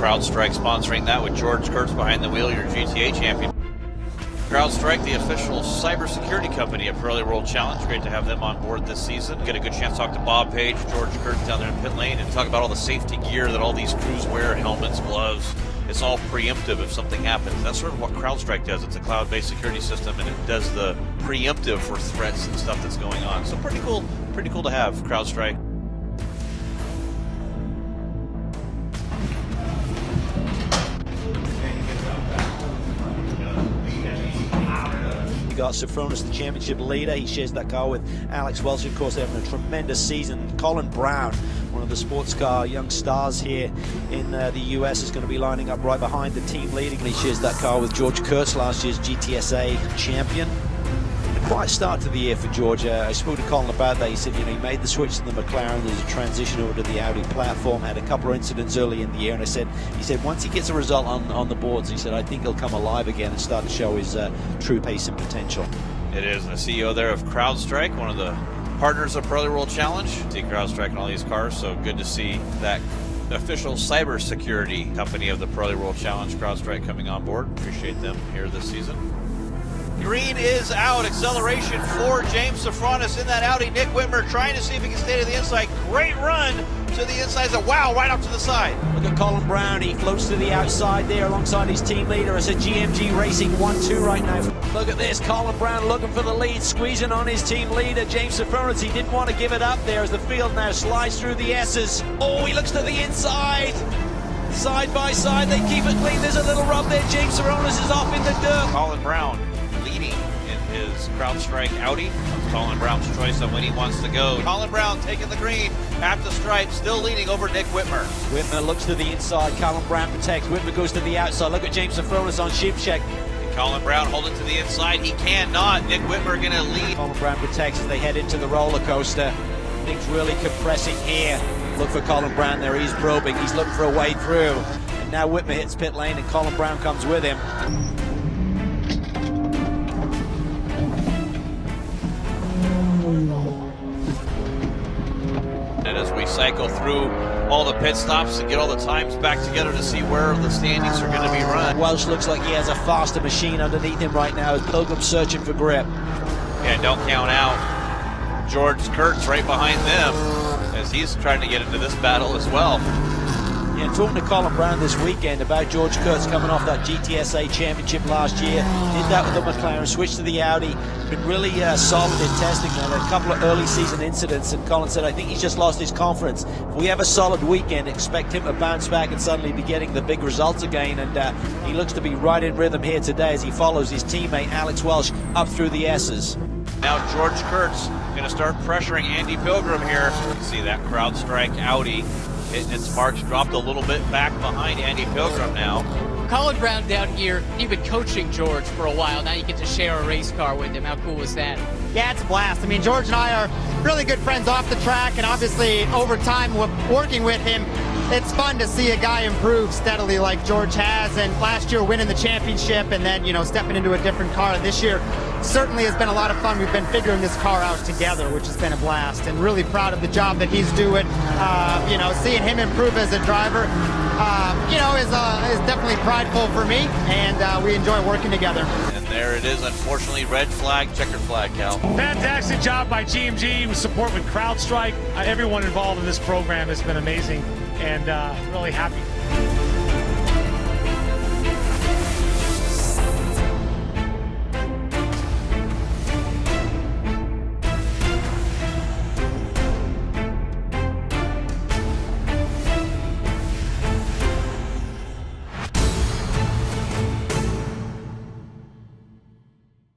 CrowdStrike sponsoring that with George Kurtz behind the wheel, your GTA champion. CrowdStrike, the official cybersecurity company of Early World Challenge. Great to have them on board this season. Get a good chance to talk to Bob Page, George Kurtz down there in pit lane, and talk about all the safety gear that all these crews wear, helmets, gloves. It's all preemptive if something happens. That's sort of what CrowdStrike does. It's a cloud-based security system, and it does the preemptive for threats and stuff that's going on. So pretty cool to have CrowdStrike. Got Sophronis, the championship leader. He shares that car with Alex Welsh. Of course, they're having a tremendous season. Colin Brown, one of the sports car young stars here in the US, is going to be lining up right behind the team leading. He shares that car with George Kurtz, last year's GTSA champion. A quiet start to the year for George. I spoke to Colin about that. He said, he made the switch to the McLaren. There's a transition over to the Audi platform. Had a couple of incidents early in the year, and he said once he gets a result on the boards, he said, I think he'll come alive again and start to show his true pace and potential. It is the CEO there of CrowdStrike, one of the partners of Early World Challenge. See CrowdStrike in all these cars, so good to see that official cybersecurity company of the Early World Challenge, CrowdStrike, coming on board. Appreciate them here this season. Green is out. Acceleration for James Sophronis in that Audi. Nick Whitmer trying to see if he can stay to the inside. Great run to the inside. Wow, right off to the side. Look at Colin Brown. He floats to the outside there alongside his team leader. It's a GMG Racing 1-2 right now. Look at this. Colin Brown looking for the lead, squeezing on his team leader, James Sophronis. He didn't want to give it up there as the field now slides through the S's. Oh, he looks to the inside. Side by side, they keep it clean. There's a little rub there. James Sophronis is off in the dirt. Colin Brown leading in his CrowdStrike Audi. That's Colin Brown's choice on when he wants to go. Colin Brown taking the green at the stripe, still leading over Nick Whitmer. Whitmer looks to the inside. Colin Brown protects. Whitmer goes to the outside. Look at James Sophronis on sheep check. Colin Brown holding to the inside. He cannot. Nick Whitmer going to lead. Colin Brown protects as they head into the roller coaster. Things really compressing here. Look for Colin Brown there. He's probing. He's looking for a way through. And now Whitmer hits pit lane and Colin Brown comes with him. And as we cycle through all the pit stops and get all the times back together to see where the standings are going to be run. Welsh looks like he has a faster machine underneath him right now as Pilgrim's searching for grip. Yeah, don't count out George Kurtz right behind them as he's trying to get into this battle as well. Yeah, talking to Colin Brown this weekend about George Kurtz coming off that GTSA championship last year. Did that with the McLaren, switched to the Audi. Been really solid in testing. There a couple of early season incidents, and Colin said, I think he's just lost his confidence. If we have a solid weekend, expect him to bounce back and suddenly be getting the big results again. And he looks to be right in rhythm here today as he follows his teammate Alex Welsh up through the S's. Now George Kurtz going to start pressuring Andy Pilgrim here. You see that CrowdStrike Audi hitting its marks, dropped a little bit back behind Andy Pilgrim now. Colin Brown down here, you've been coaching George for a while. Now you get to share a race car with him. How cool is that? Yeah, it's a blast. I mean, George and I are really good friends off the track, and obviously over time working with him, it's fun to see a guy improve steadily like George has. And last year winning the championship and then, stepping into a different car. This year certainly has been a lot of fun. We've been figuring this car out together, which has been a blast, and really proud of the job that he's doing. Seeing him improve as a driver, is definitely prideful for me, and we enjoy working together. And there it is, unfortunately, red flag, checkered flag, Cal. Fantastic job by GMG with support with CrowdStrike. Everyone involved in this program has been amazing, and really happy.